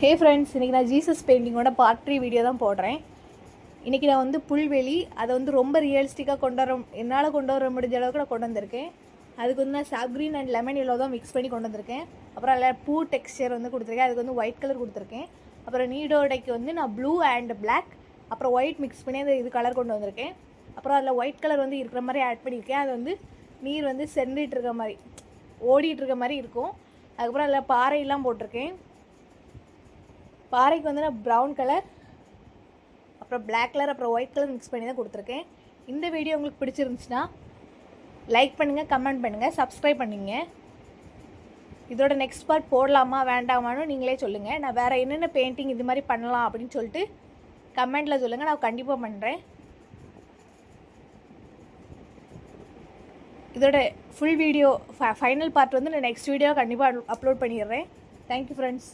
Hey friends, இன்றைக்கி நான் Jesus பெயிண்டிங்கோட part 3 video தான் போடுறேன். இன்றைக்கி நான் வந்து புல்வெளி அதை வந்து ரொம்ப ரியலிஸ்டிக்காக என்னால் கொண்டு வர முடிஞ்ச அளவுக்கு நான் கொண்டு வந்திருக்கேன். அதுக்கு வந்து நான் சாப் க்ரீன் அண்ட் லெமன் எல்லோ தான் மிக்ஸ் பண்ணி கொண்டு வந்திருக்கேன். அப்புறம் அதில் பூ டெக்ஸ்சர் வந்து கொடுத்துருக்கேன். அதுக்கு வந்து ஒயிட் கலர் கொடுத்துருக்கேன். அப்புறம் நீடோடைக்கு வந்து நான் ப்ளூ அண்ட் பிளாக் அப்புறம் ஒயிட் மிக்ஸ் பண்ணி அந்த இது கலர் கொண்டு வந்திருக்கேன். அப்புறம் அதில் ஒயிட் கலர் வந்து இருக்கிற மாதிரி ஆட் பண்ணியிருக்கேன். அது வந்து நீர் வந்து சென்றிட்டு இருக்க மாதிரி ஓடிட்டு இருக்க மாதிரி இருக்கும். அதுக்கப்புறம் அதில் பாறையெல்லாம் போட்டிருக்கேன். பாறைக்கு வந்து நான் ப்ரௌன் கலர் அப்புறம் பிளாக் கலர் அப்புறம் ஒயிட் கலர் மிக்ஸ் பண்ணி தான் கொடுத்துருக்கேன். இந்த வீடியோ உங்களுக்கு பிடிச்சிருந்துச்சுன்னா லைக் பண்ணுங்கள், கமெண்ட் பண்ணுங்கள், சப்ஸ்கிரைப் பண்ணிங்க. இதோட நெக்ஸ்ட் பார்ட் போடலாமா வேண்டாமான்னு நீங்களே சொல்லுங்கள். நான் வேறு என்னென்ன பெயிண்டிங் இது மாதிரி பண்ணலாம் அப்படின்னு சொல்லிட்டு கமெண்ட்டில் சொல்லுங்கள். நான் கண்டிப்பாக பண்ணுறேன். இதோட ஃபுல் வீடியோ ஃபைனல் பார்ட் வந்து நான் நெக்ஸ்ட் வீடியோ கண்டிப்பாக அப்லோட் பண்ணிடுறேன். Thank you friends.